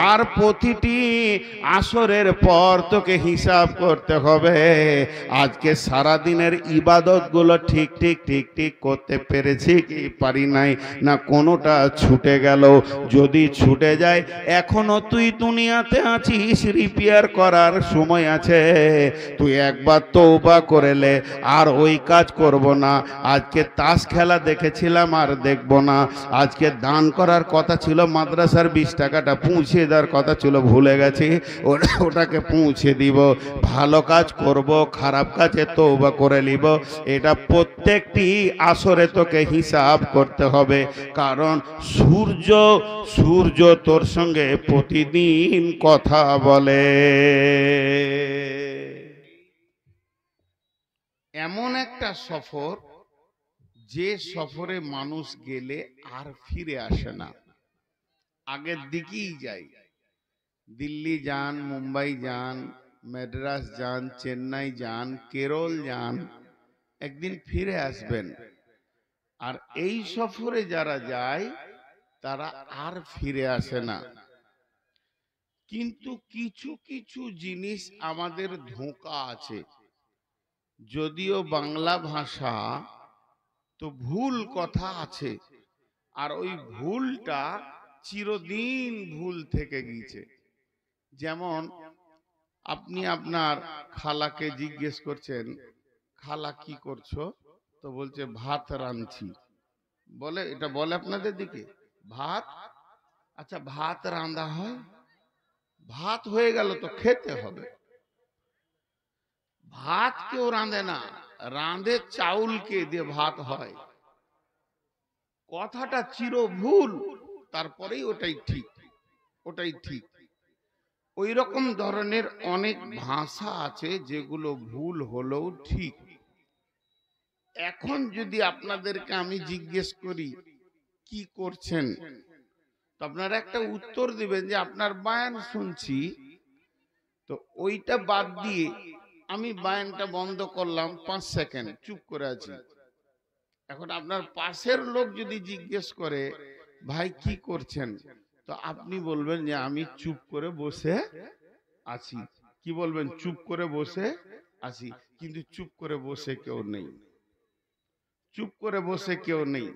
আর প্রতিটি আসরের পর তোকে হিসাব করতে হবে আজকে সারা দিনের ইবাদতগুলো ঠিক ঠিক ঠিক ঠিক করতে পেরেছি কি পারি নাই, না কোনোটা ছুটে গেল। যদি ছুটে যায় এখনো তুই দুনিয়াতে আছিস, রিপেয়ার করার সময় আছে। তুই একবার তওবা করেলে আর ওই কাজ করব না। আজকে তাস খেলা দেখেছিলাম আর দেখব না। আজকে দান করার কথা ছিল, মাদ্রাসার 20 টাকাটা পৌঁছে দেওয়ার কথা ছিল, ভুলে গেছি, ওটাকে পৌঁছে দিব। ভালো কাজ করব, খারাপ কাজে তওবা করে নিব। এটা প্রত্যেকটি আসরে তোকে হিসাব করতে হবে, কারণ সূর্য তোর সঙ্গে প্রতিদিন কথা বলে। এমন একটা সফর, যে সফরে মানুষ গেলে আর ফিরে আসে না, আগের দিকেই যায়। দিল্লি যান, মুম্বাই যান, মাদ্রাজ যান, চেন্নাই যান, কেরল যান, একদিন ফিরে আসবেন। আর এই সফরে যারা যায় তারা আর ফিরে আসে না। কিন্তু কিছু কিছু জিনিস আমাদের ধোঁকা আছে। যদিও বাংলা ভাষা, তো ভুল কথা আছে, আর ওই ভুলটা চিরদিন ভুল থেকে গিয়েছে। যেমন আপনি আপনার খালাকে জিজ্ঞেস করছেন, খালা কি করছো? তো বলছে ভাত রাঁধছি। বলে, এটা বলে আপনাদের দিকে ভাত? আচ্ছা, ভাত রাঁধা হয়? ভাত হয়ে গেল তো খেতে হবে। ভাত কেউ রাঁধে না, রাঁধে চাউলকে দিয়ে ভাত হয়। কথাটা চির ভুল, তারপরেই ওটাই ঠিক, ওটাই ঠিক। ওই রকম ধরনের অনেক ভাষা আছে যেগুলো ভুল হলেও ঠিক। এখন যদি আপনাদেরকে আমি জিজ্ঞেস করি কি করছেন, তো আপনারা একটা উত্তর দিবেন যে আপনার বায়ান শুনছি। তো ওইটা বাদ দিয়ে আমি বায়ানটা বন্ধ করলাম, 5 সেকেন্ড চুপ করে আছি। এখন আপনার পাশের লোক যদি জিজ্ঞেস করে ভাই কি করছেন, তো আপনি বলবেন যে আমি চুপ করে বসে আছি। কি বলবেন? চুপ করে বসে আছি। কিন্তু চুপ করে বসে কেউ নেই, চুপ করে বসে কেউ নেই।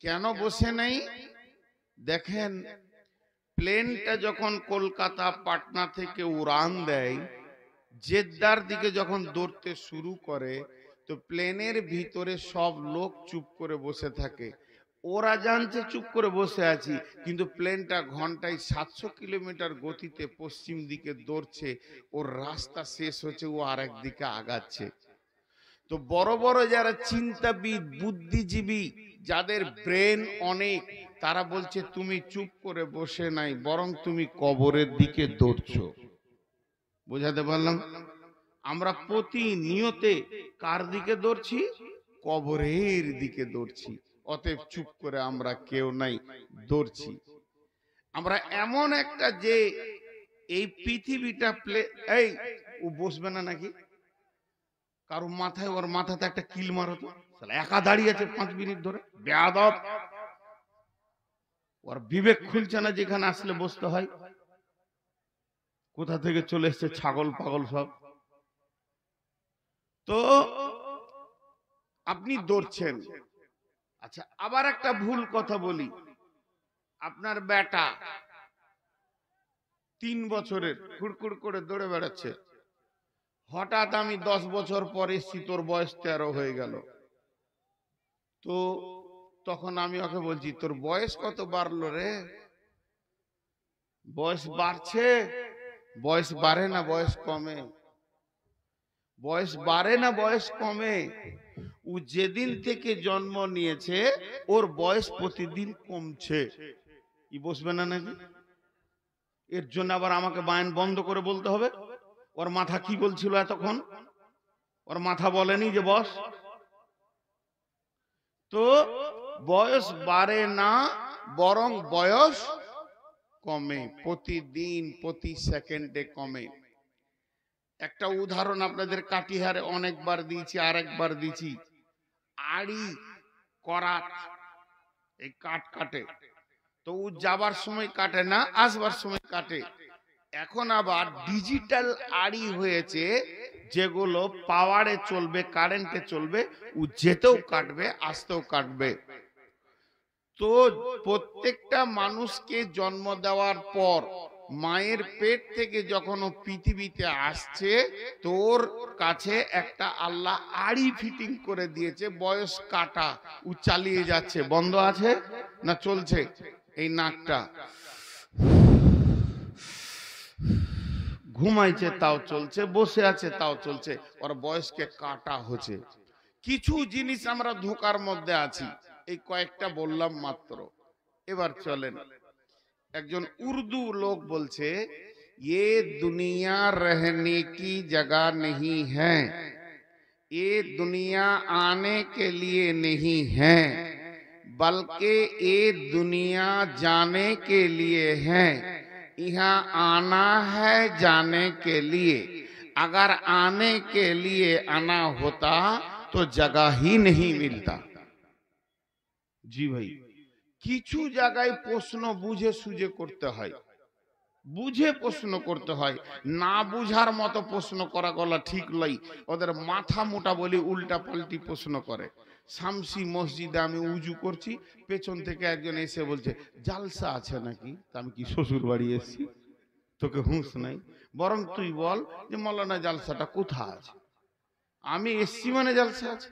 কেন বসে নেই? দেখেন, প্লেনটা যখন কলকাতা পাটনা থেকে উড়ান দেয়, জেদ্দার দিকে যখন দৌড়তে শুরু করে, তো প্লেনের ভিতরে সব লোক চুপ করে বসে থাকে। ওরা জানছে চুপ করে বসে আছি, কিন্তু প্লেনটা ঘন্টায় 700 কিলোমিটার গতিতে পশ্চিম দিকে দৌড়ছে। ওর রাস্তা শেষ হচ্ছে, ও আরেক দিকে আগাচ্ছে। তো বড় বড় যারা চিন্তাবিদ, বুদ্ধিজীবী, যাদের ব্রেন অনেক, তারা বলছে তুমি চুপ করে বসে নাই, বরং তুমি কবরের দিকে দৌড়ছো। বোঝাতে পারলাম? আমরা প্রতিনিয়তে কার দিকে দৌড়ছি? কবরের দিকে দৌড়ছি। অতএব চুপ করে আমরা কেউ নাই, দৌড়ছি। আমরা এমন একটা, যে এই পৃথিবীটা এই ও বসবে না নাকি? কারো মাথায়, ওর মাথাতে একটা কিল মারো তো, একা দাঁড়িয়ে আছে 5 মিনিট ধরে, বেয়াদব। ওর বিবেক খুলছে না, যেখানে আসলে বসতে হয়। কোথা থেকে চলে এসছে ছাগল পাগল সব। তো আপনি দৌড়ছেন। আচ্ছা, আবার একটা ভুল কথা বলি। আপনার বেটা 3 বছরের কুড়কুড় করে দৌড়ে বেড়াচ্ছে। হঠাৎ আমি 10 বছর পরে এসছি, তোর বয়স 13 হয়ে গেল। তো তখন আমি ওকে বলছি, তোর বয়স কত বাড়লো রে? বয়স বাড়ছে? বয়স বাড়ে না বয়স কমে? বয়স বাড়ে না বয়স কমে? ও যেদিন থেকে জন্ম নিয়েছে ওর বয়স প্রতিদিন কমছে। ই বসবে না নাকি? এর জন্য আবার আমাকে বায়ান বন্ধ করে বলতে হবে? ওর মাথা কি বলছিল এতক্ষণ? ওর মাথা বলেনি যে বস? তো বয়স বাড়ে না, বরং বয়স কমে, প্রতিদিন প্রতি সেকেন্ডে কমে। একটা উদাহরণ আপনাদের কাটিহারে অনেকবার দিয়েছি, আর একবার দিয়েছি। আড়ি করাত, এই কাঠ কাটে, তো ও যাবার সময় কাটে না, আসবার সময় কাটে। এখন আবার ডিজিটাল আড়ি হয়েছে, যেগুলো পাওয়ারে চলবে, কারেন্টে চলবে, ও যেতেও কাটবে আসতেও কাটবে। তো প্রত্যেকটা মানুষকে জন্ম দেওয়ার পর মায়ের পেট থেকে যখন ও পৃথিবীতে আসছে, তোর কাছে একটা আল্লাহ আড়ি ফিটিং করে দিয়েছে, বয়স কাটা। ও চালিয়ে যাচ্ছে, বন্ধ আছে না চলছে? এই নাকটা ঘুমাইছে তাও চলছে, বসে আছে তাও চলছে, ওর বয়সকে কাটা হচ্ছে। কিছু জিনিস আমরা ধোকার মধ্যে আছি, এই কয়েকটা বললাম মাত্র। এবার চলেন, একজন উর্দু লোক বলছে, ये दुनिया रहने की जगह नहीं है, ये दुनिया आने के लिए नहीं है, बल्कि ये दुनिया जाने के लिए है। यहाँ आना है जाने के लिए, अगर आने के लिए आना होता तो जगह ही नहीं मिलता। जी भाई, কিছু জায়গায় প্রশ্ন বুঝে সুঝে করতে হয়, বুঝে প্রশ্ন করতে হয়, না বুঝার মতো প্রশ্ন করা গলা ঠিক নয়। ওদের মাথা মোটা বলি উল্টা পাল্টি প্রশ্ন করে। শামসি মসজিদে আমি উজু করছি, পেছন থেকে একজন এসে বলছে জালসা আছে নাকি? তা আমি কি শ্বশুর বাড়ি এসেছি? তোকে হুঁশ নাই? বরং তুই বল যে মৌলানা জালসাটা কোথায় আছে। আমি এসছি মানে জালসা আছে।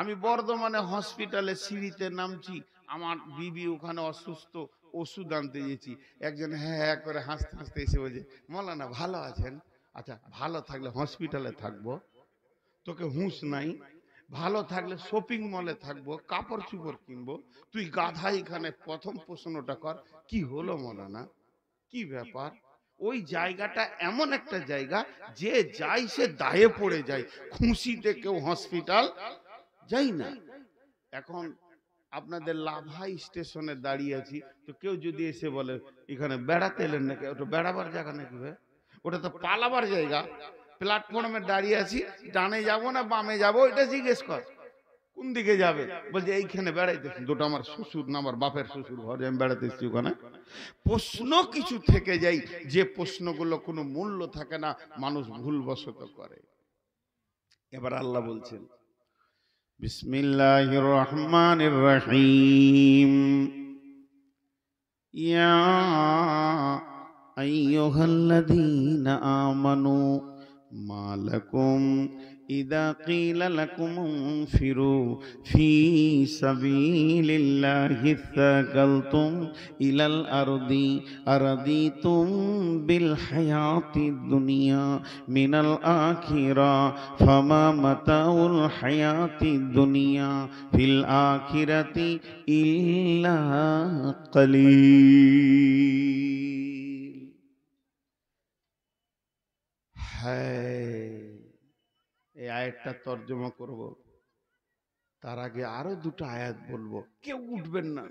আমি বর্ধমানে হসপিটালে সিঁড়িতে নামছি, আমার বিবি ওখানে অসুস্থ, ওষুধ আনতে গেছি। একজন হ্যাঁ হ্যাঁ করে হাসতে হাসতে এসে বলছে মৌলানা ভালো আছেন? আচ্ছা ভালো থাকলে হসপিটালে থাকবো, তোকে হুঁশ নাই? ভালো থাকলে শপিং মলে থাকবো, কাপড় চুপড় কিনবো, তুই গাধা। এখানে প্রথম প্রশ্নটা কর, কি হলো মৌলানা, কি ব্যাপার? ওই জায়গাটা এমন একটা জায়গা, যে যায় সে দায়ে পড়ে যায়, খুশিতে কেউ হসপিটাল যাই না। এখন আপনাদের লাভাই স্টেশনে দাঁড়িয়ে আছি, তো কেউ যদি এসে বলে এখানে বেড়াতে এলেন নাকি, ওটা বেড়াবার জায়গা নাকি ভাই? ওটা তো পালাবার জায়গা। প্ল্যাটফর্মে দাঁড়িয়ে আছি, ডানে যাব না বামে যাব, এটা জিজ্ঞেস কর। কোন দিকে যাবে? বলছে এইখানে বেড়াইতেছি, দুটো আমার শ্বশুর না আমার বাপের শ্বশুর ঘরে, আমি বেড়াতে এসেছি ওখানে। প্রশ্ন কিছু থেকে যাই, যে প্রশ্নগুলো কোনো মূল্য থাকে না, মানুষ ভুলবশত করে। এবার আল্লাহ বলছেন বিসমিল্লাহির রহমানির রহিম, ইয়া আইয়ুহাল্লাযীনা আমানু মা লাকুম ইযা ক্বিলা লাকুম ইনফিরু ফী সাবিলিল্লাহি সাকালতুম ইলাল আরদি আরাদিতুম বিল হায়াতিদ দুনিয়া মিনাল আখিরা ফামা মাতাউল হায়াতিদ দুনিয়া ফিল আখিরাতি ইল্লা কালিল। হ্যাঁ, এই আয়াতটা তর্জমা করব, তার আগে আরো দুটো আয়াত বলবো, কেউ উঠবেন না।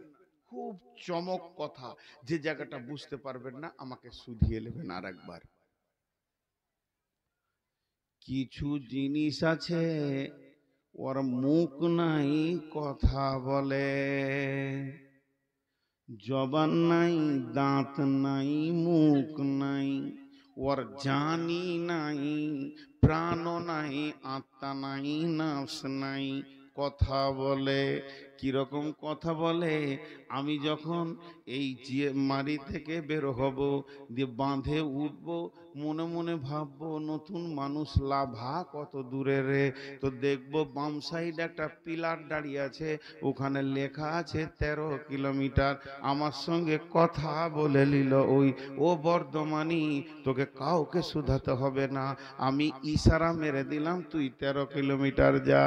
খুব চমক কথা, যে জায়গাটা বুঝতে পারবেন না আমাকে শুধিয়ে নেবেন আর একবার। কিছু জিনিস আছে ওর মুখ নাই কথা বলে, জবান নাই, দাঁত নাই, মুখ নাই, ওর জানি নাই, প্রাণ নাই, আত্মা নাই, নাফস নাই, কথা বলে। কিরকম কথা বলে? আমি যখন এই যে মারি থেকে বের হব, দিয়ে বাঁধে উঠব, মনে মনে ভাববো নতুন মানুষ লাভা কত দূরে রে, তো দেখবো বাম সাইড একটা পিলার দাঁড়িয়ে আছে, ওখানে লেখা আছে 13 কিলোমিটার। আমার সঙ্গে কথা বলে নিল ওই, ও বর্ধমানি তোকে কাউকে শুধাতে হবে না, আমি ইশারা মেরে দিলাম তুই 13 কিলোমিটার যা।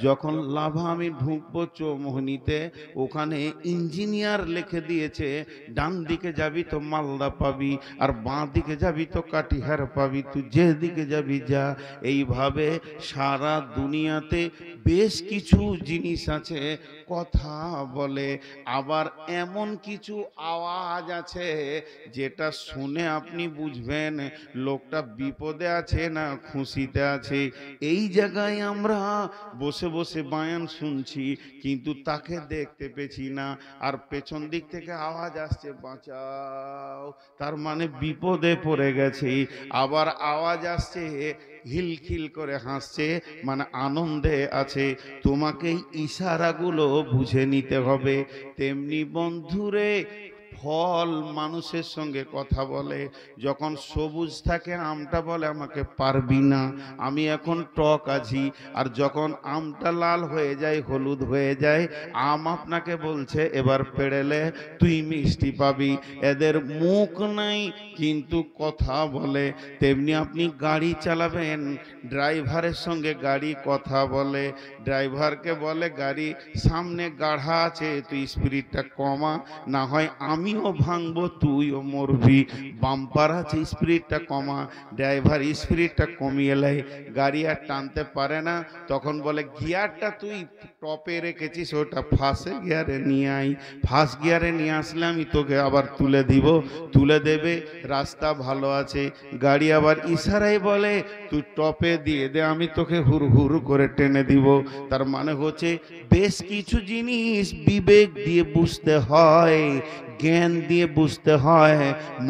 যখন লাভা আমি ঢুকবো চৌমোহনীতে, ওখানে ইঞ্জিনিয়ার লিখে দিয়েছে ডান দিকে যাবি তো মালদা পাবি, আর বাঁ দিকে যাবি তো কাটিহার পাবি, তুই যে দিকে যাবি যা। এইভাবে সারা দুনিয়াতে বেশ কিছু জিনিস আছে কথা বলে। আবার এমন কিছু আওয়াজ আছে যেটা শুনে আপনি বুঝবেন লোকটা বিপদে আছে না খুশিতে আছে। এই জায়গায় আমরা বসে বসে বায়ান শুনছি, কিন্তু তাকে দেখতে পেছি না, আর পেছন দিক থেকে আওয়াজ আসছে বাঁচাও, তার মানে বিপদে পড়ে গেছে। আবার আওয়াজ আসছে খিলখিল করে হাসছে, মানে আনন্দে আছে। তোমাকে ইশারাগুলো বুঝে নিতে হবে। তেমনি বন্ধুরে, ফল মানুষের সঙ্গে কথা বলে, যখন সবুজ থাকে আমটা বলে আমাকে পারবি না, আমি এখন টক আছি। আর যখন আমটা লাল হয়ে যায়, হলুদ হয়ে যায়, আম আপনাকে বলছে এবার পেড়েলে তুই মিষ্টি পাবি। এদের মুখ নাই কিন্তু কথা বলে। তেমনি আপনি গাড়ি চালাবেন, ড্রাইভারের সঙ্গে গাড়ি কথা বলে। ড্রাইভারকে বলে গাড়ি সামনে গাড়া আছে, তুই স্পিডটা কমা, না হয় আমিও ভাঙবো তুইও মরবি। বাম্পার আছে, স্পিডটা কমা। ড্রাইভার স্পিডটা কমিয়ে লাই, গাড়ি আর টানতে পারে না। তখন বলে গিয়ারটা তুই টপে রেখেছিস, ওটা ফার্স্ট গিয়ারে নিয়ে আই। ফার্স্ট গিয়ারে নিয়ে আসলে আমি তোকে আবার তুলে দিব। তুলে দেবে, রাস্তা ভালো আছে। গাড়ি আবার ইশারায় বলে তুই টপে দিয়ে দে, আমি তোকে হুর হুর করে টেনে দিব। তার মানে হচ্ছে বেশ কিছু জিনিস বিবেক দিয়ে বুঝতে হয়, জ্ঞান দিয়ে বুঝতে হয়,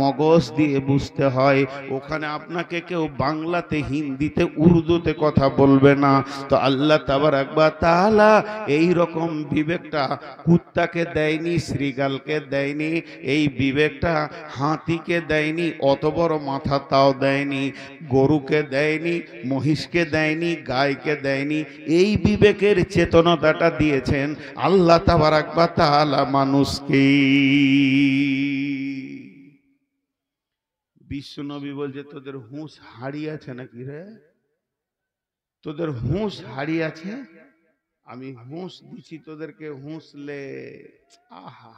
মগজ দিয়ে বুঝতে হয়। ওখানে আপনাকে কেউ বাংলাতে, হিন্দিতে, উর্দুতে কথা বলবে না। তো আল্লাহ তাবারাক ওয়া তাআলা এই রকম বিবেকটা কুত্তাকে দেয়নি, শ্রীগালকে দেয়নি, এই বিবেকটা হাতিকে দেয়নি, অত বড় মাথা তাও দেয়নি, গরুকে দেয়নি, মহিষকে দেয়নি, গায়কে দেয়নি। এই বিবেকের চেতনাটা দিয়েছেন আল্লাহ তাবারাক ওয়া তাআলা মানুষকে। বিশ্বনবী বলছে তোদের হুঁশ হারিয়েছে নাকি রে, তোদের হুঁশ হারিয়েছে, আমি হুঁশ দিচ্ছি তোদেরকে, হুঁশলে। আহা,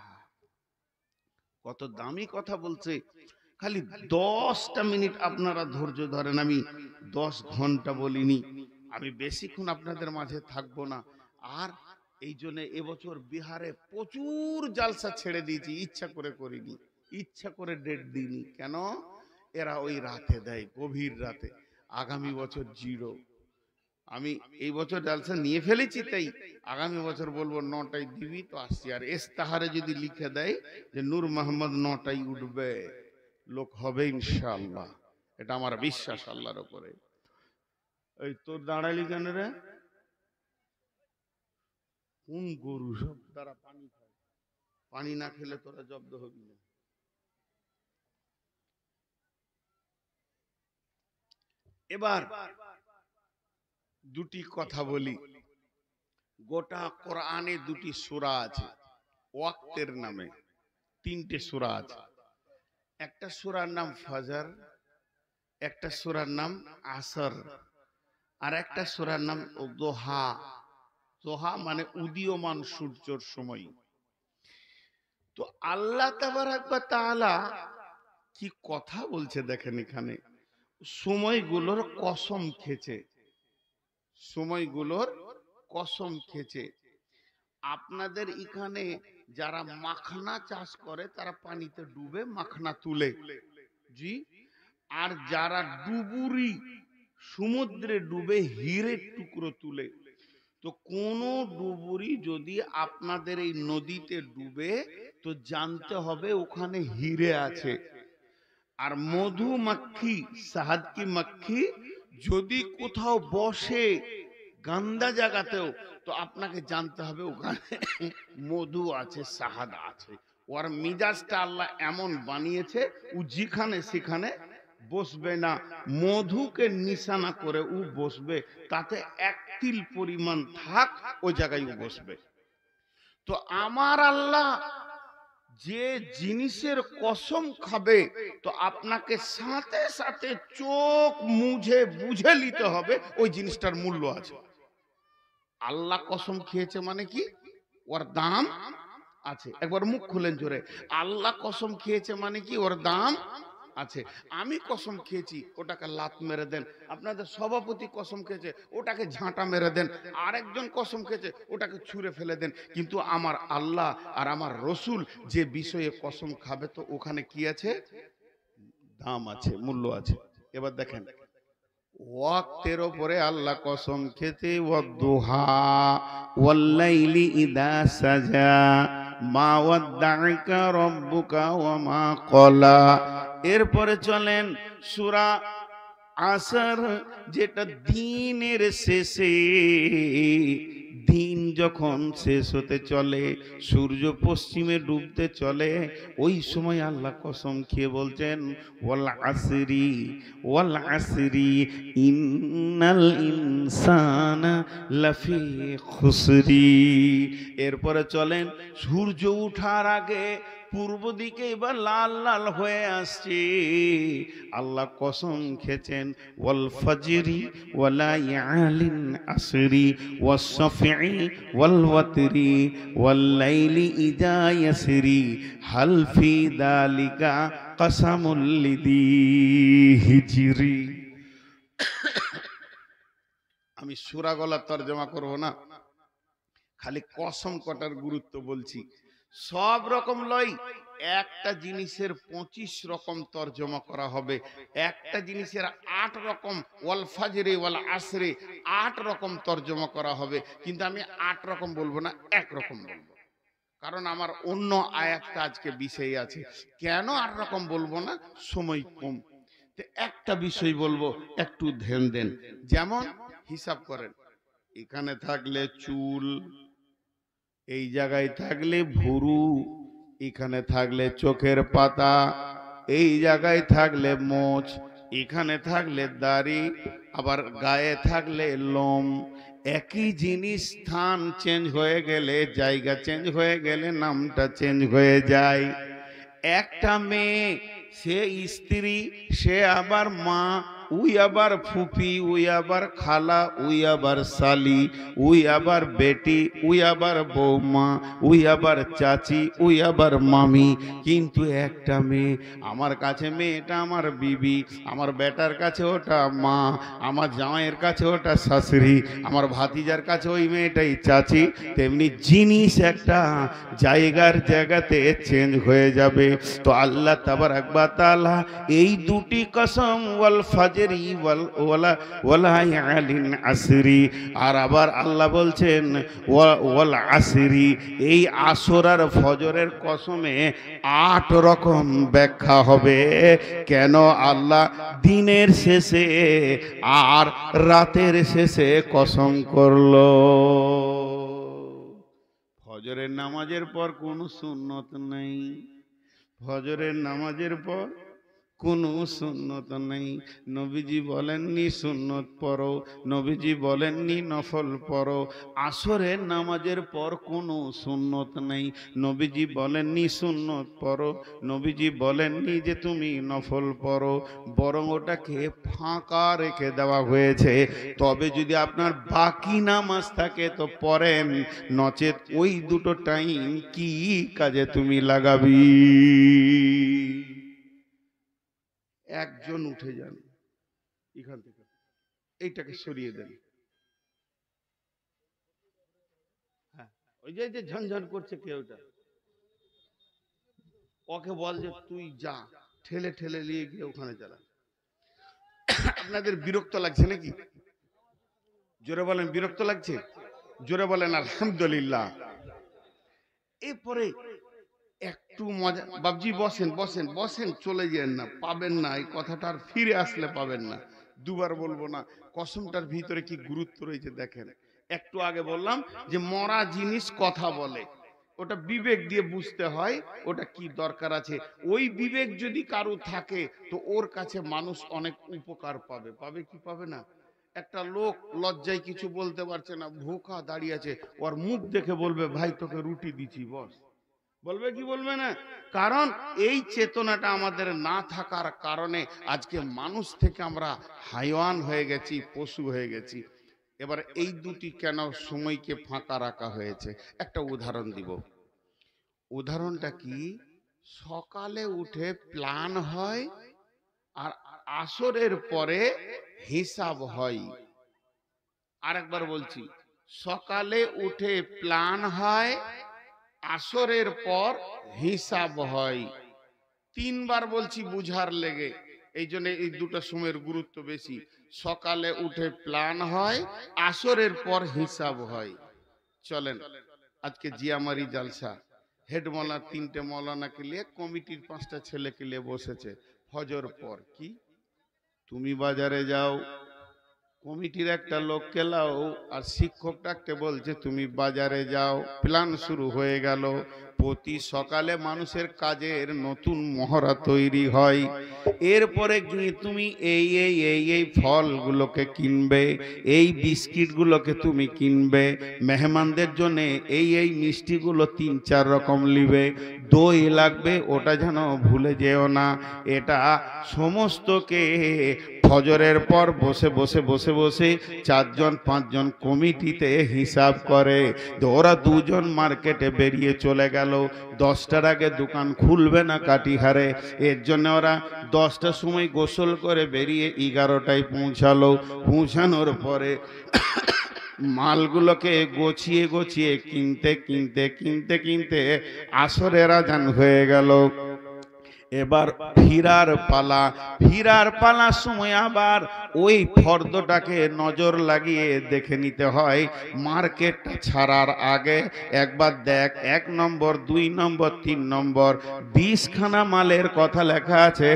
কত দামি কথা বলছে। খালি 10টা মিনিট আপনারা ধৈর্য ধরেন, আমি 10 ঘন্টা বলিনি। আমি বেশিক্ষণ আপনাদের মাঝে থাকবো না। আর এই জন্য এবছর বিহারে প্রচুর জালসা ছেড়ে দিয়েছি, ইচ্ছা করে করিনি, ইচ্ছা করে ডেট দিইনি। কেন? এরা ওই রাতে দেয়, গভীর রাতে। আগামী বছর জিরো। আমি এই বছর জালসা নিয়ে ফেলেছি, তাই আগামী বছর বলবো 9টায় দিবি তো আসছি। আর ইস্তাহারে যদি লিখে দেয় যে নূর মোহাম্মদ 9টায় উঠবে, লোক হবে ইনশাআল্লাহ, এটা আমার বিশ্বাস আল্লাহর উপরে। এই তোর দাঁড়ালি কেন রে? কোন গরু সব তারা পানি খায়, পানি না খেলে তোরা জব্দ হবি না। এবার দুটি কথা বলি। গোটা কোরআনে দুটি সূরা আছে ওয়াক্তের নামে, 3টে সূরা আছে। একটা সূরার নাম ফজর, একটা সূরার নাম আসর, আর একটা সূরার নাম দোহা। দোহা মানে উদীয়মান সূর্যের সময়। তো আল্লাহ তাবারাক ওয়া তাআলা কি কথা বলছে দেখেন এখানে। সময়গুলোর কসম খেয়েছে, সময়গুলোর কসম খেয়েছে। আপনাদের এখানে যারা মাখনা চাষ করে তারা পানিতে ডুবে মাখনা তুলে, জি। আর যারা ডুবুরি, সমুদ্রে ডুবে হীরের টুকরো তুলে। তো কোন ডুবুরি যদি আপনাদের এই নদীতে ডুবে, তো জানতে হবে ওখানে হীরে আছে। আর মধুমাখি, সাহাদ কি মাখি যদি কোথাও বসে গান্দা জায়গাতেও, তো আপনাকে জানতে হবে ওখানে মধু আছে, সাহাদ আছে। ওর মিজাজটা আল্লাহ এমন বানিয়েছে, ও যেখানে সেখানে বসবে না, মধুকে নিশানা করে ও বসবে। তাতে এক তিল পরিমাণ থাক, ওই জায়গায় ও বসবে। তো আমার আল্লাহ যে জিনিসের কসম খাবে, তো আপনাকে সাথে সাথে চোখ মুঝে বুঝে নিতে হবে ওই জিনিসটার মূল্য আছে। আল্লাহ কসম খেয়েছে মানে কি, ওর দাম আছে। একবার মুখ খুলেন জোরে, আল্লাহ কসম খেয়েছে মানে কি, ওর দাম আছে। আমি কসম খেয়েছি, ওটাকে লাত মেরে দেন। আপনাদের সভাপতি কসম খেয়েছে, ওটাকে ঝাঁটা মেরে দেন। আরেকজন কসম খেয়েছে, ওটাকে ছুঁড়ে ফেলে দেন। কিন্তু আমার আল্লাহ আর আমার রসুল যে বিষয়ে কসম খাবে, তো ওখানে কি আছে? দাম আছে, মূল্য আছে। এবার দেখেন, ওয়াক্তের ওপরে আল্লাহ কসম খেতে, ওয়াদ্দুহা ওয়াল্লাইলি ইদা সাজা মা ওয়াদ্দাআকা রাব্বুকা ওয়া মা ক্বালা। এরপরে চলেন সূরা আসর, যেটা দিনের শেষে, দিন যখন শেষ হতে চলে, সূর্য পশ্চিমে ডুবতে চলে, ওই সময় আল্লাহ কসম খেয়ে বলছেন ওয়াল আসরি ওয়াল আসরি ইন্নাল ইনসানা লাফি খুসরি। এরপরে চলেন সূর্য ওঠার আগে পূর্ব দিকে এবার লাল লাল হয়ে আসছে, আল্লাহ কসম খেয়েছেন ওয়াল ফাজরি ওয়ালা ইয়ালিন আসরি ওয়াস শাফি ওয়াল ওয়াতরি ওয়াল লাইলি ইযা ইয়াসরি হাল ফি যালিকা কাসামুল লিযি হিজরি। আমি সূরা গলা তরজমা করব না, খালি কসম কটার গুরুত্ব বলছি। সব রকম লই, একটা জিনিসের 25 রকম তরজমা করা হবে, একটা জিনিসের 8 রকম, ওয়াল ফাজরে ওয়াল আসরে 8 রকম তরজমা করা হবে, কিন্তু আমি 8 রকম বলবো না, এক রকম বলবো, কারণ আমার অন্য আয়াতটা আজকে বিষয় আছে। কেন 8 রকম বলবো না, সময় কম, তো একটা বিষয় বলবো, একটু ধ্যান দেন। যেমন হিসাব করেন, এখানে থাকলে চুল, এই জায়গায় থাকলে ভুরু, এখানে থাকলে চোখের পাতা, এই জায়গায় থাকলে মোচ, এখানে থাকলে দাড়ি, আবার গায়ে থাকলে লোম। একই জিনিস স্থান চেঞ্জ হয়ে গেলে, জায়গা চেঞ্জ হয়ে গেলে নামটা চেঞ্জ হয়ে যায়। একটা মেয়ে, সে স্ত্রী, সে আবার মা, উই আবার ফুফি, উই আবার খালা, উই আবার শালি, উই আবার বেটি, উই আবার বৌমা, উই আবার চাচি, উই আবার মামি। কিন্তু একটা মেয়ে, আমার কাছে মেয়েটা আমার বিবি, আমার বেটার কাছে ওটা মা, আমার জামাইয়ের কাছে ওটা শাশুড়ি, আমার ভাতিজার কাছে ওই মেয়েটাই চাচি। তেমনি জিনিস একটা জায়গার জায়গাতে চেঞ্জ হয়ে যাবে। তো আল্লাহ তাবারাক ওয়া তাআলা এই দুটি কসম, ওয়াল ফাজরি ওয়ালা ইয়ালিন আসরি, আর আবার আল্লাহ বলছেন ওয়াল আসরি, এই আসর আর ফজরের কসমে 8 রকম ব্যাখ্যা হবে। কেন আল্লাহ দিনের শেষে আর রাতের শেষে কসম করলো? ফজরের নামাজের পর কোনো সুন্নত নেই, ফজরের নামাজের পর কোনো সুন্নত নেই। নবীজি বলেননি সুন্নত পড়ো, নবীজি বলেননি নফল পড়ো। আসরের নামাজের পর কোনো সুন্নত নেই, নবীজি বলেননি সুন্নত পড়ো, নবীজি বলেননি যে তুমি নফল পড়ো, বরং ওটাকে ফাঁকা রেখে দেওয়া হয়েছে। তবে যদি আপনার বাকি নামাজ থাকে তো পড়েন, নচেত ওই দুটো টাইম কি কাজে তুমি লাগাবি? একজন উঠে যান এখান থেকে, এইটাকে সরিয়ে দেন। হ্যাঁ, ওই যে ঝনঝন করছে কেউটা, ওকে বল যে তুই যা, ঠেলে ঠেলে নিয়ে গিয়ে ওখানে চালা। আপনাদের বিরক্ত লাগছে নাকি? জোরে বলেন বিরক্ত লাগছে, জোরে বলেন আলহামদুলিল্লাহ। এরপরে একটু মজা, বাবজি বসেন বসেন বসেন, চলে যান না, পাবেন না এই কথাটা, আর ফিরে আসলে পাবেন না। দুবার বলবো না, কসমটার ভিতরে কি গুরুত্ব রয়েছে দেখেন। একটু আগে বললাম যে মরা জিনিস কথা বলে, ওটা বিবেক দিয়ে বুঝতে হয় ওটা কি দরকার আছে। ওই বিবেক যদি কারো থাকে তো ওর কাছে মানুষ অনেক উপকার পাবে, পাবে কি পাবে না? একটা লোক লজ্জায় কিছু বলতে পারছে না, ভোকা দাঁড়িয়ে আছে, ওর মুখ দেখে বলবে ভাই তোকে রুটি দিচ্ছি বস, বলবে কি বলবে না? কারণ এই চেতনাটা আমাদের না থাকার কারণে আজকে মানুষ থেকে আমরা হাইওয়ান হয়ে গেছি, পশু হয়ে গেছি। এবার এই দুটি কেন সময়কে ফাঁকা রাখা হয়েছে, একটা উদাহরণ দিব। উদাহরণটা কি? সকালে উঠে প্ল্যান হয় আর আসরের পরে হিসাব হয়। আরেকবার বলছি, সকালে উঠে প্ল্যান হয়, আসরের পর হিসাব হয়। 3 বার বলছি বুঝার লেগে। এই জন্য এই দুটো সময়ের গুরুত্ব বেশি। সকালে উঠে প্ল্যান হয়, আসরের পর হিসাব হয়। চলেন আজকে জিয়ামারি জালসা, হেড মৌলানা 3টে মৌলানাকে নিয়ে কমিটির 5টা ছেলেকে নিয়ে বসেছে। ফজর পর কি তুমি বাজারে যাও, কমিটির একটা লোককে লাও, আর শিক্ষক ডাকতে বলছে তুমি বাজারে যাও। প্ল্যান শুরু হয়ে গেল। প্রতি সকালে মানুষের কাজের নতুন মহড়া তৈরি হয়। এরপরে গিয়ে তুমি এই এই এই এই ফলগুলোকে কিনবে, এই বিস্কিটগুলোকে তুমি কিনবে, মেহমানদের জন্য এই এই মিষ্টিগুলো 3-4 রকম নিবে, দই লাগবে ওটা যেন ভুলে যেও না। এটা সমস্তকে ফজরের পর বসে বসে বসে বসে 4-5জন কমিটিতে হিসাব করে। ওরা 2জন মার্কেটে বেরিয়ে চলে গেল। 10টার আগে দোকান খুলবে না কাটিহারে, এর জন্য ওরা 10টার সময় গোসল করে বেরিয়ে 11টায় পৌঁছালো। পৌঁছানোর পরে মালগুলোকে গোছিয়ে গোছিয়ে কিনতে কিনতে কিনতে কিনতে আসরের আজান হয়ে গেল। এবার ফিরার পালা। ফিরার পালার সময় আবার ওই ফর্দটাকে নজর লাগিয়ে দেখে নিতে হয়। মার্কেটটা ছাড়ার আগে একবার দেখ, 1 নম্বর 2 নম্বর 3 নম্বর 20খানা মালের কথা লেখা আছে,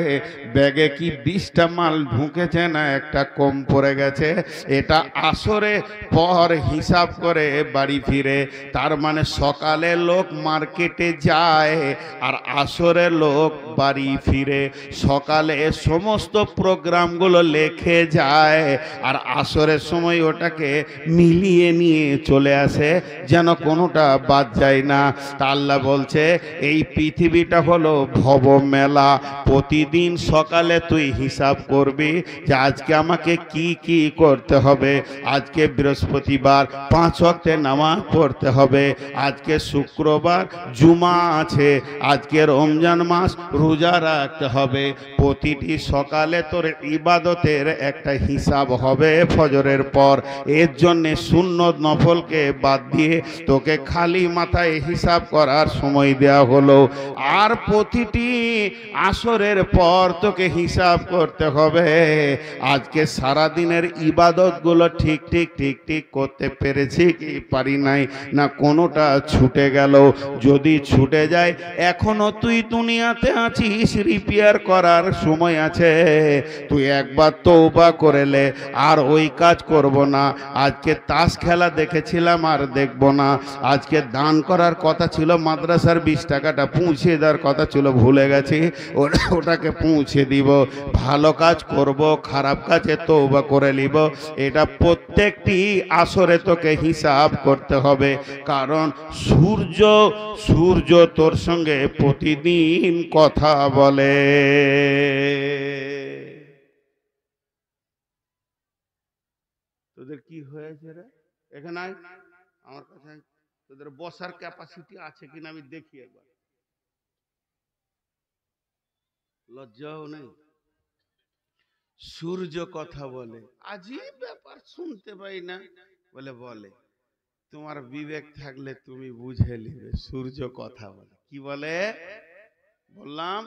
ব্যাগে কি 20টা মাল ঢুকেছে না একটা কম পড়ে গেছে। এটা আসরে পর হিসাব করে বাড়ি ফিরে। তার মানে সকালে লোক মার্কেটে যায় আর আসরে লোক বাড়ি ফিরে। সকালে সমস্ত প্রোগ্রামগুলো লেখে যায় আর আসরের সময় ওটাকে মিলিয়ে নিয়ে চলে আসে, যেন কোনোটা বাদ যায় না। তা আল্লাহ বলছে এই পৃথিবীটা হলো ভব মেলা। প্রতিদিন সকালে তুই হিসাব করবি যে আজকে আমাকে কি কি করতে হবে। আজকে বৃহস্পতিবার 5 ওয়াক্তে নামাজ পড়তে হবে, আজকে শুক্রবার জুমা আছে, আজকে রমজান মাস রোজা রাখতে হবে। প্রতিটি সকালে তোর ইবাদতের একটা হিসাব হবে ফজরের পর। এর জন্যে সুন্নত নফলকে বাদ দিয়ে তোকে খালি মাথায় হিসাব করার সময় দেওয়া হলো। আর প্রতিটি আসরের পর তোকে হিসাব করতে হবে আজকে সারা দিনের ইবাদতগুলো ঠিক ঠিক ঠিক ঠিক করতে পেরেছি কি পারি নাই, না কোনোটা ছুটে গেল। যদি ছুটে যায় এখনো তুই দুনিয়াতে আছিস, রিপেয়ার করার সময় আছে। তুই একবার তওবা করে লে, আর ওই কাজ করব না। আজকে তাস খেলা দেখেছিলাম আর দেখব না। আজকে দান করার কথা ছিল, মাদ্রাসার 20 টাকাটা পৌঁছে দেওয়ার কথা ছিল, ভুলে গেছি, ওটাকে পৌঁছে দিব। ভালো কাজ করব, খারাপ কাজে তওবা করে নিব। এটা প্রত্যেকটি আসরে তোকে হিসাব করতে হবে। কারণ সূর্য তোর সঙ্গে প্রতিদিন কথা বলে। তোদের কি হয়েছে রে এখানে? আমার কাছে তোদের বসার ক্যাপাসিটি আছে কিনা আমি দেখি একবার। লজ্জাও নেই। সূর্য কথা বলে, আজীব ব্যাপার, শুনতে পাই না বলে বলে। তোমার বিবেক থাকলে তুমি বুঝে নিবে সূর্য কথা বলে। কি বলে বললাম?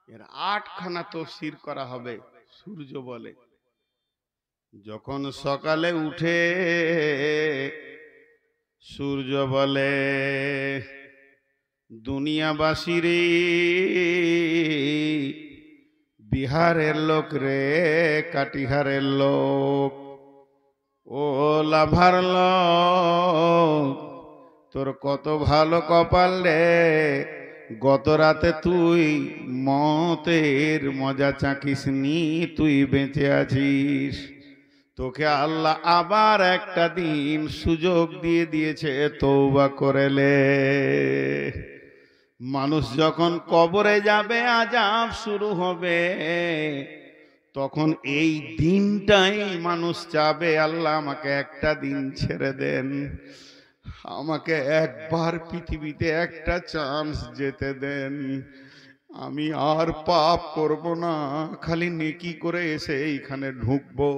এর 8খানা তাফসীর করা হবে। সূর্য বলে, যখন সকালে উঠে সূর্য বলে, দুনিয়াবাসীরে, বিহারের লোক রে, কাটিহারের লোক, ও লাভার লোক, তোর কত ভালো কপাল রে, গত রাতে তুই মতের মজা চাকিসনি, তুই বেঁচে আছিস। তোকে আল্লাহ আবার একটা দিন সুযোগ দিয়ে দিয়েছে, তওবা করে লে। মানুষ যখন কবরে যাবে, আযাব শুরু হবে, তখন এই দিনটাই মানুষ চাবে, আল্লাহ আমাকে একটা দিন ছেড়ে দেন, আমাকে একবার পৃথিবীতে একটা চান্স যেতে দেন, আমি আর পাপ করব না, খালি নেকি করে এসে এইখানে ঢুকবো।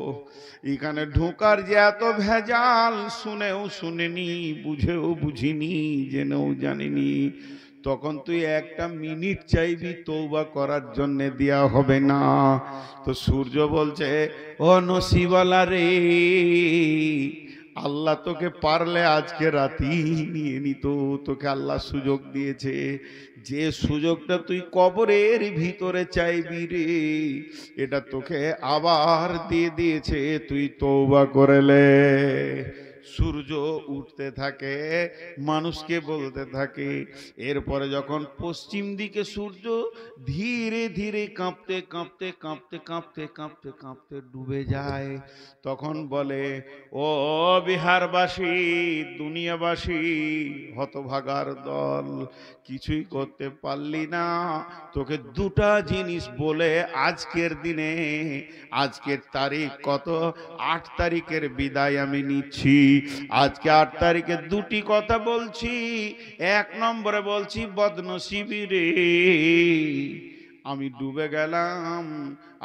এখানে ঢোকার যে এত ভেজাল, শুনেও শুনিনি, বুঝেও বুঝিনি, জেনেও জানিনি। তখন তুই একটা মিনিট চাইবি তওবা করার জন্য, দেয়া হবে না। তো সূর্য বলছে, ও নসিবওয়ালা রে, আল্লাহ তোকে পারলে আজকে রাতি নিয়ে নিত। তোকে আল্লাহ সুযোগ দিয়েছে, যে সুযোগটা তুই কবরের ভিতরে চাইবি রে, এটা তোকে আবার দিয়ে দিয়েছে, তুই তওবা করেলে। সূর্য উঠতে থাকে, মানুষকে বলতে থাকে। এরপরে যখন পশ্চিম দিকে সূর্য ধীরে ধীরে কাঁপতে কাঁপতে কাঁপতে কাঁপতে কাঁপতে কাঁপতে ডুবে যায়, তখন বলে, ও বিহারবাসী, দুনিয়াবাসী, হতভাগার দল, কিছুই করতে পারলি না। তোকে দুটা জিনিস বলে আজকের দিনে, আজকের তারিখ কত, 8 তারিখের বিদায় আমি নিচ্ছি। আজকে 8 তারিখে দুটি কথা বলছি। 1 নম্বরে বলছি, বদনসিবি রে, আমি ডুবে গেলাম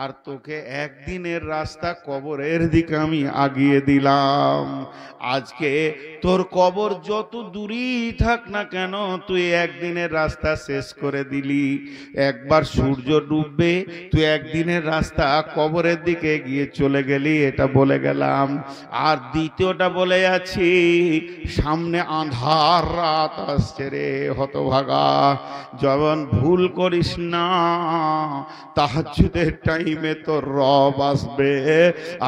আর তোকে একদিনের রাস্তা কবরের দিকে আমি আগিয়ে দিলাম। আজকে তোর কবর যত দূরই থাক না কেন, তুই একদিনের রাস্তা শেষ করে দিলি। একবার সূর্য ডুববে, তুই একদিনের রাস্তা কবরের দিকে গিয়ে চলে গেলি, এটা বলে গেলাম। আর দ্বিতীয়টা বলে আছি, সামনে আঁধার রাত আসছে রে হতভাগা, যখন ভুল করিস না, তাহাজ্জুদের টাইমে তোর রব আসবে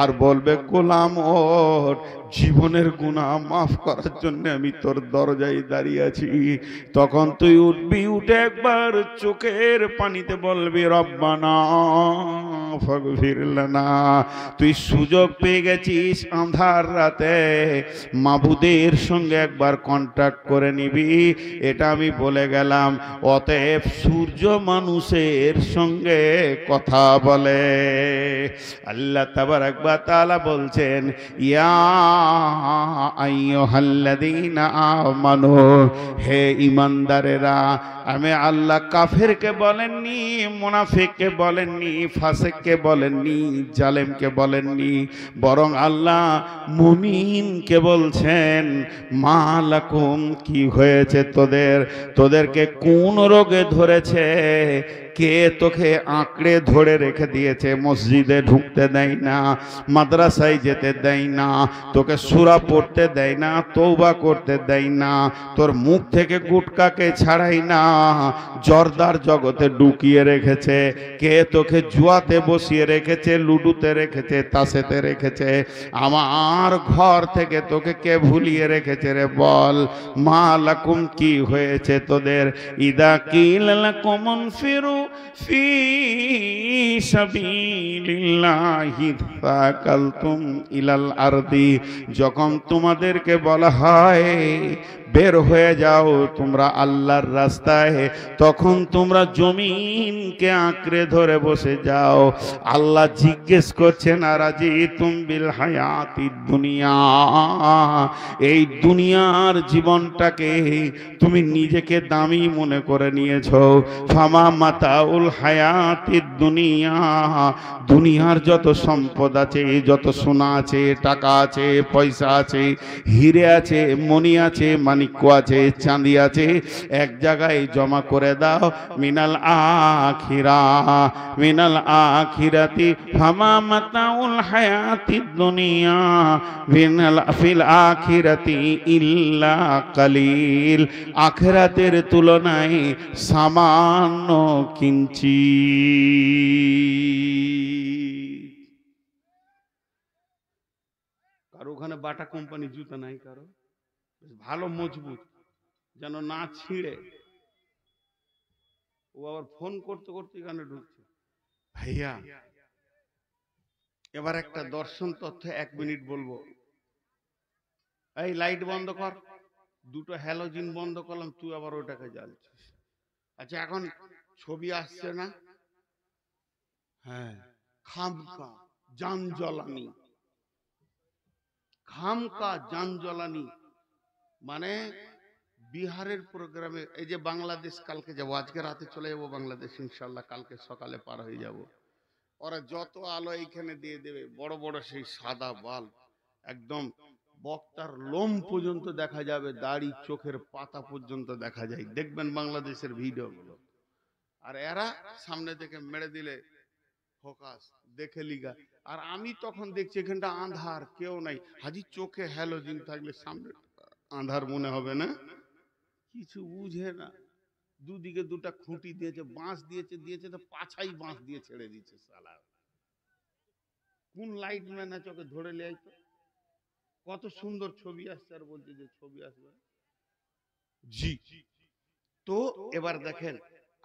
আর বলবে, গোলাম ওঠ, জীবনের গুনাহ মাফ করার জন্য আমি তোর দরজায় দাঁড়িয়ে আছি। তখন তুই উঠবি, উঠে একবার চোখের পানিতে বলবি, রব্বানা ফাগফির লানা। তুই সুযোগ পেয়ে গেছিস আঁধার রাতে মাবুদের সঙ্গে একবার কন্ট্যাক্ট করে নিবি, এটা আমি বলে গেলাম। অতএব সূর্য মানুষের সঙ্গে কথা বলে। আল্লাহ তাবারাক ওয়া তাআলা বলছেন, ইয়া আইয়ুহাল্লাযীনা আমানু, হে ঈমানদারেরা। আমি আল্লাহ কাফেরকে বলেননি, মুনাফিককে বলেননি, ফাসিককে বলেননি, জালেমকে বলেননি, বরং আল্লাহ মুমিনকে বলছেন, মা লাকুম, কি হয়েছে তোদের, তোদেরকে কোন রোগে ধরেছে, কে তোকে আঁকড়ে ধরে রেখে দিয়েছে, মসজিদে ঢুকতে দেয় না, মাদ্রাসায় যেতে দেয় না, তোকে সূরা পড়তে দেয় না, তওবা করতে দেয় না, তোর মুখ থেকে গুটকাকে ছাড়াই না, জর্দার জগতে ঢুকিয়ে রেখেছে, কে তোকে জুয়াতে বসিয়ে রেখেছে, লুডুতে রেখেছে, তাসেতে রেখেছে, আমার ঘর থেকে তোকে কে ভুলিয়ে রেখেছে রে, বল। মা লাকুম, কি হয়েছে তোদের, ইদা কিল লাকুম ফিরু ফি সাবিলিল্লাহি ফাকালতুম ইলাল আরদি, যখন তোমাদেরকে বলা হয় বের হয়ে যাও তোমরা আল্লাহর রাস্তায়, তখন তোমরা জমিনকে আঁকড়ে ধরে বসে যাও। আল্লাহ জিজ্ঞেস করছেন, আরাজিতুম বিল হায়াতিদ দুনিয়া, এই দুনিয়ার জীবনটাকে তুমি নিজেকে দামি মনে করে নিয়েছো। ফামা মাতাউল হায়াতিদ দুনিয়া, দুনিয়ার যত সম্পদ আছে, যত সোনা আছে, টাকা আছে, পয়সা আছে, হিরে আছে, মণি আছে, মানিক্য আছে, চাঁদি আছে, এক জায়গায় জমা করে দাও। মিনাল আখিরা, মিনাল আখিরাতি ফামা মাতাউল হায়াতিদ দুনিয়া মিনাল ফিল আখিরাতি ইল্লা কালিল, আখিরাতের তুলনায় সামান্য কিঞ্চিৎ। কারো ওখানে বাটা কোম্পানি জুতা নাই, কারো ভালো মজবুত, যেন না ছিঁড়ে। ও আবার ফোন করতে করতে এখানে ঢুকছে। ভাইয়া, এবার একটা দর্শন তথ্য 1 মিনিট বলবো। এই লাইট বন্ধ কর, দুটো হ্যালোজিন বন্ধ করলাম, তুই আবার ওটাকে জ্বালছিস। আচ্ছা, এখন ছবি আসছে না? হ্যাঁ, খামকা জান জ্বালানি, খামকা জান জ্বালানি মানে বিহারের প্রোগ্রামে। এই যে বাংলাদেশ কালকে যাবো, আজকে রাতে চলে যাবো বাংলাদেশ ইনশাল্লাহ, কালকে সকালে পার হয়ে যাব। ওরা যত আলো এইখানে দিয়ে দেবে, বড় বড় সেই সাদা বাল্ব, একদম বক্তার লোম পর্যন্ত দেখা যাবে, দাড়ি চোখের পাতা পর্যন্ত দেখা যায়, দেখবেন বাংলাদেশের ভিডিওগুলো। আর এরা সামনে থেকে মেরে দিলে ফোকাস দেখে লিগা। আর আমি তখন দেখছি এখানটা আন্ধার, কেউ নাই। হাজি চোখে হ্যালোজিন থাকলে সামনে আন্ধার মনে হবে না? কিছু বুঝে না। দুদিকে দুটা খুঁটি দিয়েছে, বাঁশ দিয়েছে তো পাছাই বাঁশ দিয়ে ছেড়ে দিচ্ছে শালা। কোন লাইট ম্যান আছে ওকে ধরে লিয়াই তো। কত সুন্দর ছবি আসছে, আর বলছে যে ছবি আসবে জি। তো এবার দেখেন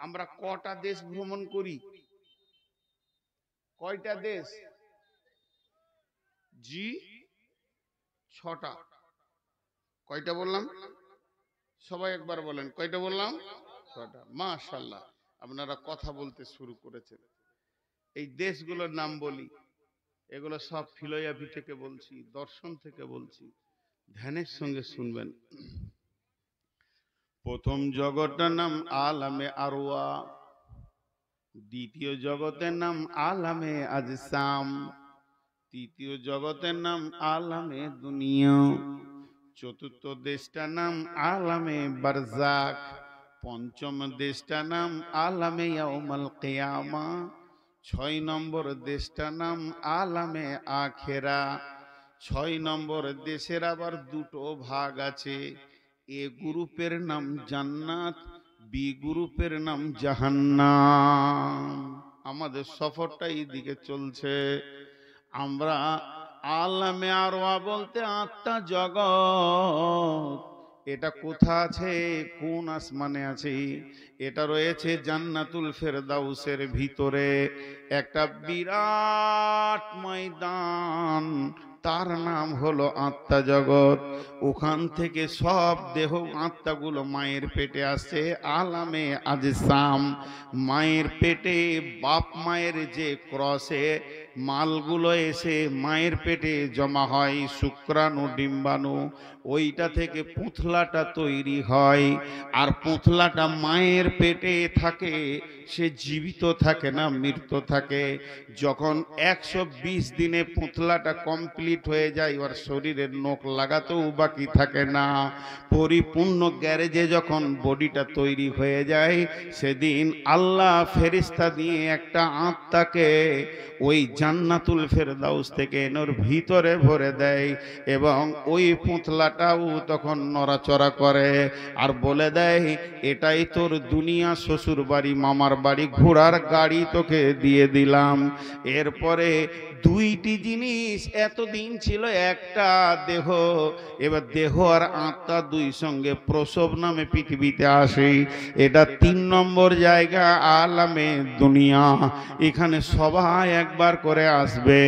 আমরা কটা দেশ ভ্রমণ করি, কয়টা দেশ জি? 6টা। কয়টা বললাম? সবাই একবার বলেন কয়টা বললাম? 6টা। মাশাআল্লাহ, আপনারা কথা বলতে শুরু করেছেন। এই দেশগুলোর নাম বলি, এগুলো সব ফিলোসফি থেকে বলছি, দর্শন থেকে বলছি, ধ্যানের সঙ্গে শুনবেন। প্রথম জগতের নাম আলামে আরওয়া, দ্বিতীয় জগতের নাম আলামে আজসাম, তৃতীয় জগতের নাম আলামে দুনিয়া, চতুর্থ দেশটার নাম আলামে বারজাক, পঞ্চম দেশটার নাম আলামে ইয়াউমাল কিয়ামা, 6 নম্বর দেশটার নাম আলামে আখেরা। 6 নম্বর দেশের আবার দুটো ভাগ আছে, এ গ্রুপের নাম জান্নাত, বি গ্রুপের নাম জাহান্নাম। আমাদের সফরটা এই দিকে চলছে। আমরা আলামে আরওয়া বলতে আত্মা জগৎ, এটা কোথা আছে? কোন আসমানে আছে? এটা রয়েছে জান্নাতুল ফেরদাউসের ভিতরে, একটা বিরাট ময়দান, তার নাম হলো আত্মা জগৎ। ওখান থেকে সব দেহ আত্মাগুলো মায়ের পেটে আসে আলামে আজসাম। মায়ের পেটে বাপ মায়ের যে ক্রসে মালগুলো এসে মায়ের পেটে জমা হয়, শুক্রাণু ডিম্বাণু, ওইটা থেকে পুঁথলাটা তৈরি হয়। আর পুঁথলাটা মায়ের পেটে থাকে, সে জীবিত থাকে না, মৃত থাকে। যখন 120 দিনে পুঁথলাটা কমপ্লিট হয়ে যায়, ওর শরীরের নখ লাগাতেও বাকি থাকে না। পরিপূর্ণ গ্যারেজে যখন বডিটা তৈরি হয়ে যায়, সেদিন আল্লাহ ফেরেশতা দিয়ে একটা আত্মাকে ওই জান্নাতুল ফেরদাউস থেকে এর ভিতরে ভরে দেয়, এবং ওই পুঁথলাটাও তখন নড়াচড়া করে আর বলে দেয়, এটাই তোর দুনিয়া, শ্বশুর বাড়ি, মামার বাড়ি, ঘোড়ার গাড়ি তোকে দিয়ে দিলাম। এরপরে দুইটি জিনিস, এতদিন ছিল একটা দেহ, এবার দেহ আর আত্মা দুই সঙ্গে প্রসব নামে পৃথিবীতে আসে। এটা 3 নম্বর জায়গা আলামে দুনিয়া। এখানে সবাই একবার করে আসবে।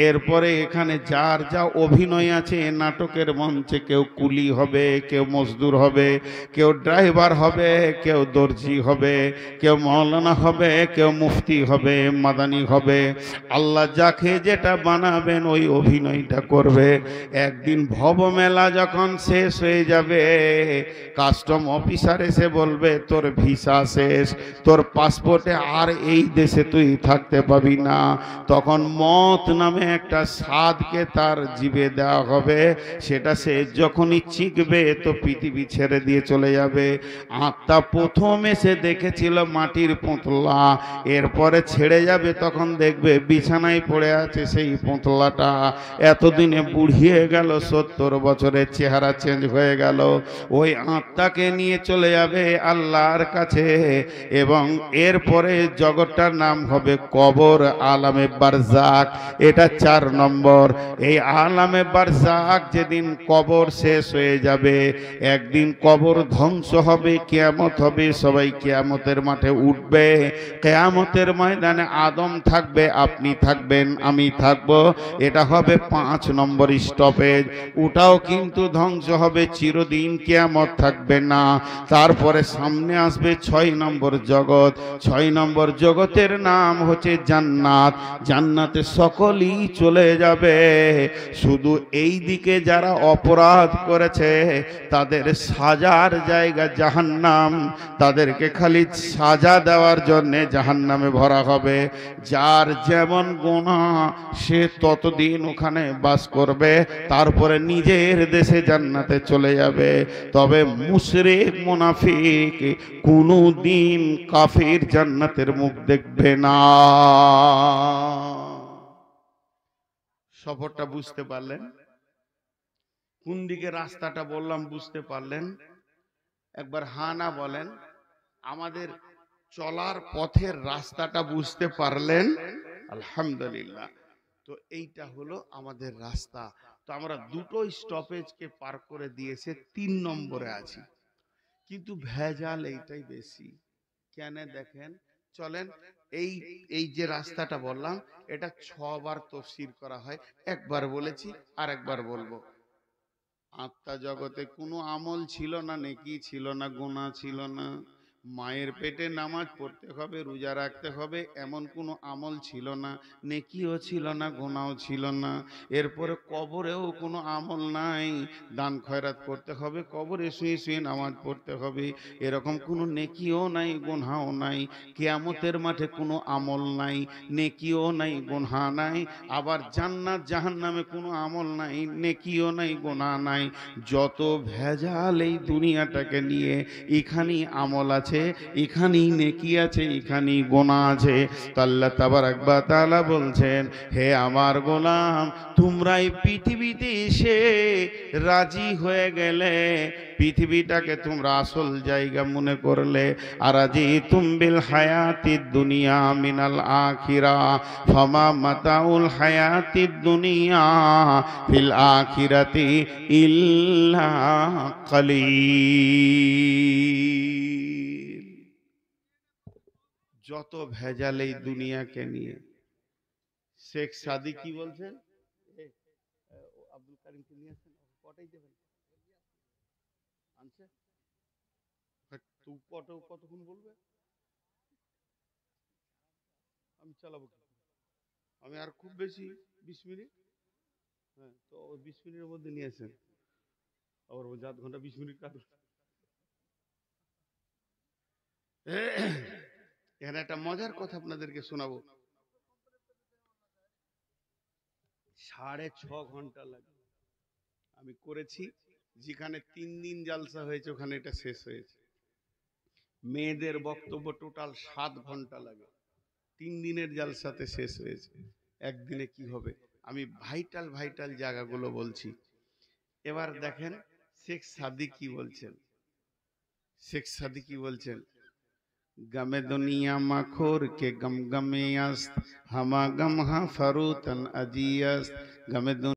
এরপরে এখানে যার যা অভিনয় আছে নাটকের মঞ্চে, কেউ কুলি হবে, কেউ মজদুর হবে, কেউ ড্রাইভার হবে, কেউ দর্জি হবে, কেউ মৌলানা হবে, কেউ মুফতি হবে, মাদানি হবে। আল্লাহ যাকে যেটা বানাবেন ওই অভিনয়টা করবে। একদিন ভব মেলা যখন শেষ হয়ে যাবে, কাস্টম অফিসার এসে বলবে তোর ভিসা শেষ, তোর পাসপোর্টে আর এই দেশে তুই থাকতে পাবি না। তখন মত নামে একটা স্বাদকে তার জিভে দেওয়া হবে, সেটা সে যখনই চিখবে তো পৃথিবী ছেড়ে দিয়ে চলে যাবে। আত্মা প্রথম এসে দেখেছিল মাটির পুঁতলা, এরপরে ছেড়ে যাবে তখন দেখবে বিছানায় পড়ে আছে সেই পুঁতলাটা। এতদিনে বুড়িয়ে গেল, 70 বছরের চেহারা চেঞ্জ হয়ে গেল। ওই আত্মাকে নিয়ে চলে যাবে আল্লাহর কাছে, এবং এরপরে জগৎটার নাম হবে কবর, আলামে বারজাক। এটা 4 নম্বর। এই আলামে বারজাক যেদিন কবর শেষ হয়ে যাবে, একদিন কবর ধ্বংস হবে, কিয়ামত হবে, সবাই কিয়ামতের মাঠে উঠবে। কিয়ামতের ময়দানে আদম থাকবে, আপনি থাকবেন, আমি থাকব। এটা হবে 5 নম্বর স্টপেজ। ওটাও কিন্তু কিন্তু ধ্বংস হবে, চিরদিন কিয়ামত থাকবে না। তারপরে সামনে আসবে 6 নম্বর জগৎ। 6 নম্বর জগতের নাম হচ্ছে জান্নাত। জান্নাতে সকলেই চলে যাবে, শুধু এই দিকে যারা অপরাধ করেছে তাদের সাজার জায়গা জাহান্নাম, তাদেরকে খালি সাজা দেওয়ার জন্য জাহান্নামে ভরা হবে। যার যেমন গুনাহ সে ততদিন ওখানে বাস করবে, তারপরে নিজের দেশে জান্নাতে চলে যাবে। তবে মুশরিক মুনাফিক কোনদিন কাফির জান্নাতের মুখ দেখবে না। সফরটা বুঝতে পারলেন? কোন দিকে রাস্তাটা বললাম বুঝতে পারলেন? একবার হ্যাঁ না বলেন। আমাদের চলার পথের রাস্তাটা বুঝতে পারলেন? আলহামদুলিল্লাহ। তো এইটা হলো আমাদের রাস্তা। তো আমরা দুটো স্টপেজকে পার করে দিয়েছে, 3 নম্বরে আছি, কিন্তু ভেজাল এইটাই বেশি। কেন দেখেন, চলেন এই যে রাস্তাটা বললাম এটা 6 বার তাফসীর করা হয়। একবার বলেছি, আর একবার বলবো। আত্মা জগতে কোনো আমল ছিল না, নেকি ছিল না, গুনাহ ছিল না। মায়ের পেটে নামাজ পড়তে হবে, রোজা রাখতে হবে, এমন কোনো আমল ছিল না। নেকিও ছিল না, গুনাহও ছিল না। এরপরে কবরেও কোনো আমল নাই, দান খয়রাত করতে হবে, কবরে শুয়ে শুয়ে নামাজ পড়তে হবে, এরকম কোনো নেকিও নাই, গুনাহও নাই। কিয়ামতের মাঠে কোনো আমল নাই, নেকিও নাই, গুনাহ নাই। আবার জান্নাত জাহান্নামে কোনো আমল নাই, নেকিও নাই, গুনাহ নাই। যত ভেজাল এই দুনিয়াটাকে নিয়ে, এখানেই আমল আছে, এখানেই নেকি আছে, এখানেই গুনাহ আছে। তো আল্লাহ তাবারাক ওয়া তাআলা বলছেন, হে আমার গোলাম, তোমরা এই পৃথিবীতে এসে রাজি হয়ে গেলে, পৃথিবীটাকে তোমরা আসল জায়গা মনে করলে। আর আজি তুমবিল হায়াতিদ দুনিয়া মিনাল আখিরা ফামা মাতাউল হায়াতিদ দুনিয়া ফিল আখিরাতি ইল্লা কালিল। যত ভেজাল এই দুনিয়াকে নিয়ে। শেখ সাদি কি বলছেন? আব্দুল কারিমকে নিয়ে আসেন, কটাই দেবেন আনছে। কতক্ষণ বলবে? আমি চালাবো, আমি আর খুব বেশি 20 মিনিট। হ্যাঁ, তো 20 মিনিটের মধ্যে নিয়ে আসেন। আবার 7 ঘন্টা 20 মিনিট কাজ। এখানে একটা মজার কথা আপনাদেরকে শোনাবো। 6.5 ঘন্টা লাগে আমি করেছি। যেখানে 3 দিন জালসা হয়েছে ওখানে এটা শেষ হয়েছে। মেয়েদের বক্তব্য টোটাল 7 ঘন্টা লাগে, 3 দিনের জালসাতে শেষ হয়েছে। একদিনে কি হবে? আমি ভাইটাল জায়গাগুলো বলছি। এবার দেখেন শেখ সাদি কি বলছেন। শেখ সাদি কি বলছেন? गमे दुनिया मखोर के गम गमे अस्त हमा गम हा फरूतन अजीयस्त गमे